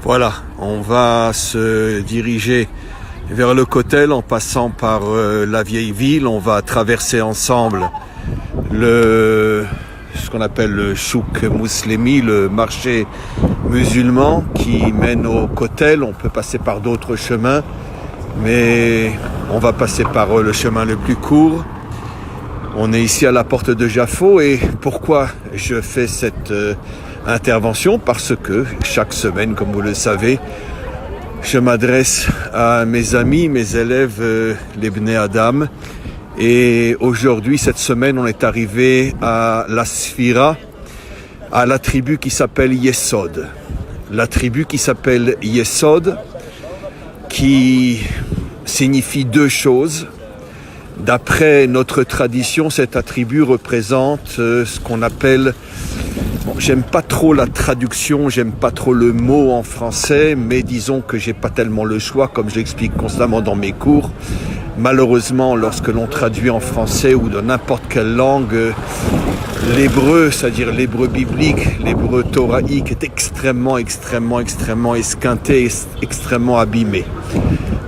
Voilà, on va se diriger vers le Kotel en passant par la vieille ville. On va traverser ensemble ce qu'on appelle le chouk muslimi, le marché musulman qui mène au Kotel. On peut passer par d'autres chemins, mais on va passer par le chemin le plus court. On est ici à la porte de Jaffo, et pourquoi je fais cette intervention? Parce que chaque semaine, comme vous le savez, je m'adresse à mes amis, mes élèves, les Bnei Adam. Et aujourd'hui, cette semaine, on est arrivé à la Sphira, à la tribu qui s'appelle Yesod. La tribu qui s'appelle Yesod, qui signifie deux choses. D'après notre tradition, cet attribut représente ce qu'on appelle... j'aime pas trop la traduction, j'aime pas trop le mot en français, mais disons que j'ai pas tellement le choix, comme je l'explique constamment dans mes cours. Malheureusement, lorsque l'on traduit en français ou dans n'importe quelle langue, l'hébreu, c'est-à-dire l'hébreu biblique, l'hébreu thoraïque, est extrêmement esquinté, extrêmement abîmé.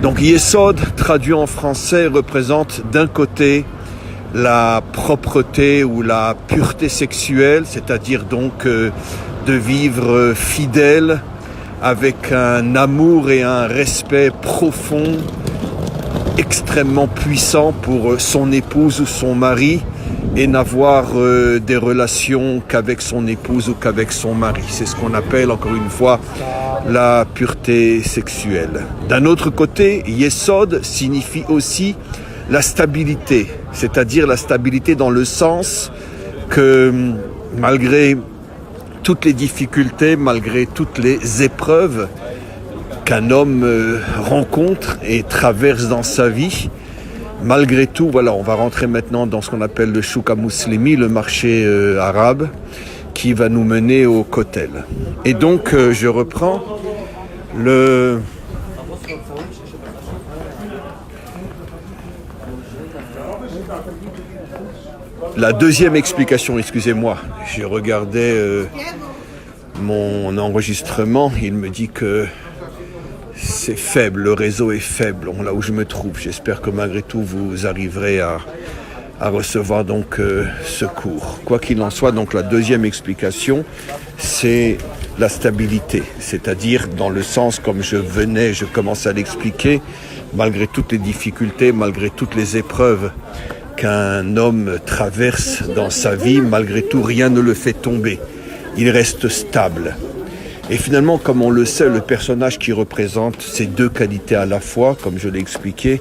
Donc Yesod, traduit en français, représente d'un côté la propreté ou la pureté sexuelle, c'est-à-dire donc de vivre fidèle avec un amour et un respect profond, extrêmement puissant pour son épouse ou son mari, et n'avoir des relations qu'avec son épouse ou qu'avec son mari. C'est ce qu'on appelle, encore une fois, la pureté sexuelle. D'un autre côté, Yesod signifie aussi la stabilité, c'est-à-dire la stabilité dans le sens que malgré toutes les difficultés, malgré toutes les épreuves qu'un homme rencontre et traverse dans sa vie, malgré tout, voilà, on va rentrer maintenant dans ce qu'on appelle le chouk muslimi, le marché arabe, qui va nous mener au Kotel. Et donc, je reprends la deuxième explication, excusez-moi, j'ai regardé mon enregistrement, il me dit que c'est faible, le réseau est faible, là où je me trouve. J'espère que malgré tout, vous arriverez à recevoir donc ce cours. Quoi qu'il en soit, donc la deuxième explication, c'est la stabilité, c'est-à-dire dans le sens, comme je commence à l'expliquer, malgré toutes les difficultés, malgré toutes les épreuves qu'un homme traverse dans sa vie, malgré tout, rien ne le fait tomber. Il reste stable. Et finalement, comme on le sait, le personnage qui représente ces deux qualités à la fois, comme je l'ai expliqué,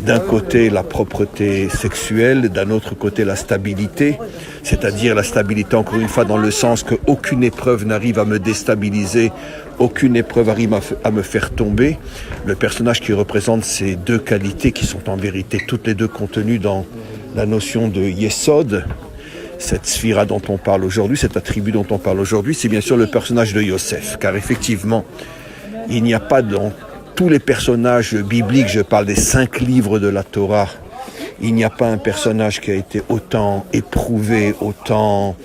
d'un côté la propreté sexuelle, d'un autre côté la stabilité, c'est-à-dire la stabilité, encore une fois, dans le sens qu'aucune épreuve n'arrive à me déstabiliser, aucune épreuve arrive à me faire tomber. Le personnage qui représente ces deux qualités, qui sont en vérité toutes les deux contenues dans la notion de Yesod, cette sphira dont on parle aujourd'hui, cet attribut dont on parle aujourd'hui, c'est bien sûr le personnage de Yosef. Car effectivement, il n'y a pas dans tous les personnages bibliques, je parle des 5 livres de la Torah, il n'y a pas un personnage qui a été autant éprouvé, autant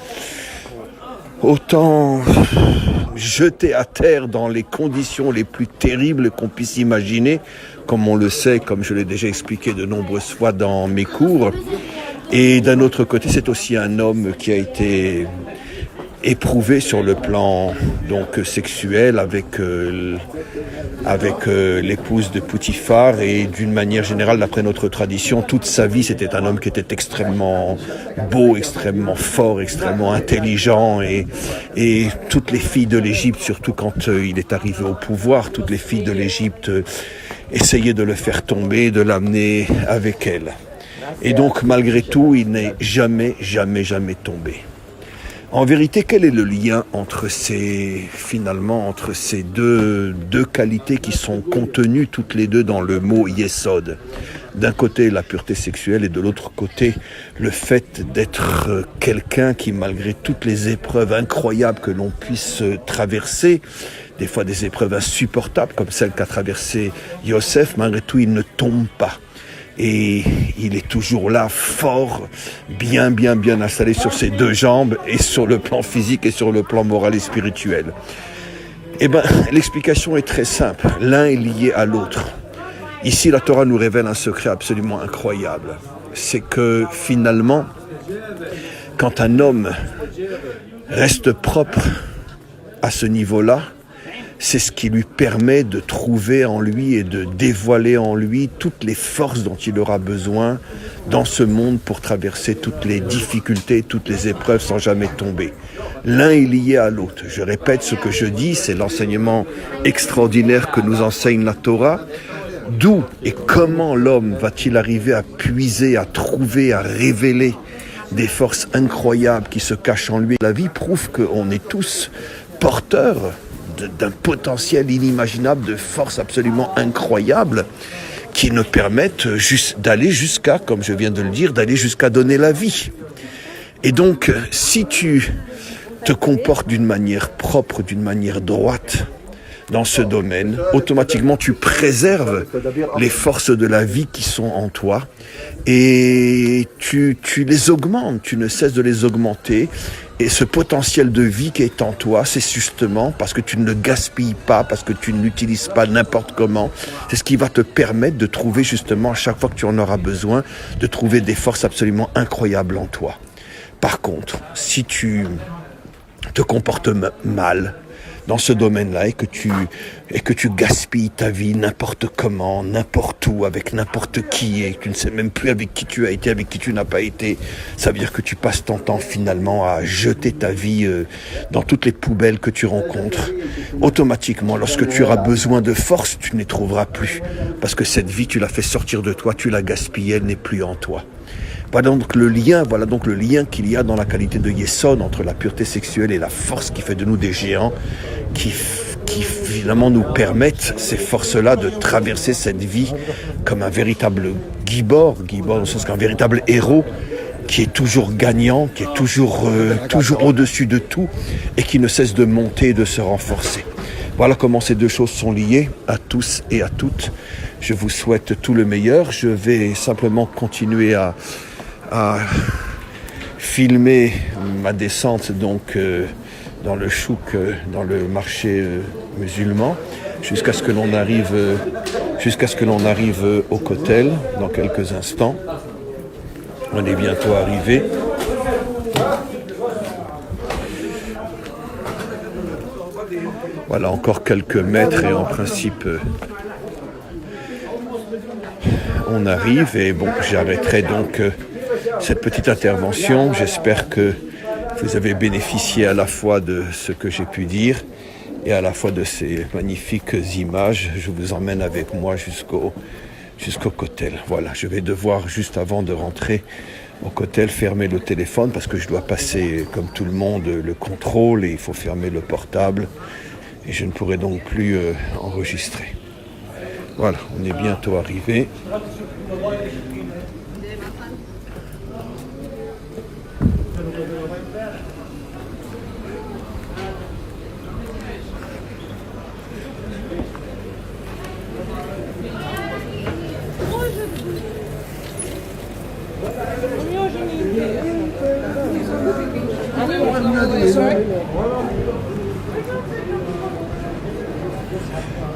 jeté à terre dans les conditions les plus terribles qu'on puisse imaginer, comme on le sait, comme je l'ai déjà expliqué de nombreuses fois dans mes cours. Et d'un autre côté, c'est aussi un homme qui a été éprouvé sur le plan donc sexuel avec l'épouse de Poutifar, et d'une manière générale, d'après notre tradition, toute sa vie, c'était un homme qui était extrêmement beau, extrêmement fort, extrêmement intelligent, et toutes les filles de l'Égypte, surtout quand il est arrivé au pouvoir, toutes les filles de l'Égypte essayaient de le faire tomber, de l'amener avec elles. Et donc, malgré tout, il n'est jamais tombé. En vérité, quel est le lien entre ces deux qualités qui sont contenues toutes les deux dans le mot Yesod? D'un côté, la pureté sexuelle, et de l'autre côté, le fait d'être quelqu'un qui, malgré toutes les épreuves incroyables que l'on puisse traverser, des fois des épreuves insupportables comme celle qu'a traversée Yosef, malgré tout, il ne tombe pas. Et il est toujours là, fort, bien installé sur ses deux jambes, et sur le plan physique et sur le plan moral et spirituel. Eh bien, l'explication est très simple. L'un est lié à l'autre. Ici, la Torah nous révèle un secret absolument incroyable. C'est que finalement, quand un homme reste propre à ce niveau-là, c'est ce qui lui permet de trouver en lui et de dévoiler en lui toutes les forces dont il aura besoin dans ce monde pour traverser toutes les difficultés, toutes les épreuves sans jamais tomber. L'un est lié à l'autre. Je répète ce que je dis, c'est l'enseignement extraordinaire que nous enseigne la Torah. D'où et comment l'homme va-t-il arriver à puiser, à trouver, à révéler des forces incroyables qui se cachent en lui? La vie prouve qu'on est tous porteurs d'un potentiel inimaginable, de forces absolument incroyables qui nous permettent d'aller jusqu'à, comme je viens de le dire, d'aller jusqu'à donner la vie. Et donc, si tu te comportes d'une manière propre, d'une manière droite dans ce domaine, automatiquement tu préserves les forces de la vie qui sont en toi et tu les augmentes, tu ne cesses de les augmenter. Et ce potentiel de vie qui est en toi, c'est justement parce que tu ne le gaspilles pas, parce que tu ne l'utilises pas n'importe comment. C'est ce qui va te permettre de trouver justement, à chaque fois que tu en auras besoin, de trouver des forces absolument incroyables en toi. Par contre, si tu te comportes mal dans ce domaine-là et que tu gaspilles ta vie n'importe comment, n'importe où, avec n'importe qui, et que tu ne sais même plus avec qui tu as été, avec qui tu n'as pas été, ça veut dire que tu passes ton temps finalement à jeter ta vie dans toutes les poubelles que tu rencontres. Automatiquement, lorsque tu auras besoin de force, tu ne les trouveras plus. Parce que cette vie, tu l'as fait sortir de toi, tu l'as gaspillée, elle n'est plus en toi. Voilà donc le lien qu'il y a dans la qualité de Yesod entre la pureté sexuelle et la force qui fait de nous des géants, qui finalement nous permettent, ces forces-là, de traverser cette vie comme un véritable gibor dans le sens qu'un véritable héros, qui est toujours gagnant, qui est toujours au-dessus de tout et qui ne cesse de monter et de se renforcer. Voilà comment ces deux choses sont liées à tous et à toutes. Je vous souhaite tout le meilleur. Je vais simplement continuer à filmer ma descente donc dans le chouk, dans le marché musulman, jusqu'à ce que l'on arrive au Kotel dans quelques instants. On est bientôt arrivé. Voilà, encore quelques mètres et en principe on arrive. Et bon, j'arrêterai donc cette petite intervention. J'espère que vous avez bénéficié à la fois de ce que j'ai pu dire et à la fois de ces magnifiques images. Je vous emmène avec moi jusqu'au Kotel. Voilà, je vais devoir, juste avant de rentrer au Kotel, fermer le téléphone parce que je dois passer, comme tout le monde, le contrôle et il faut fermer le portable. Et je ne pourrai donc plus enregistrer. Voilà, on est bientôt arrivé.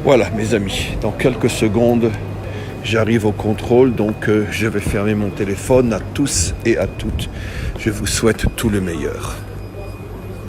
Voilà mes amis, dans quelques secondes j'arrive au contrôle, donc je vais fermer mon téléphone. À tous et à toutes, je vous souhaite tout le meilleur.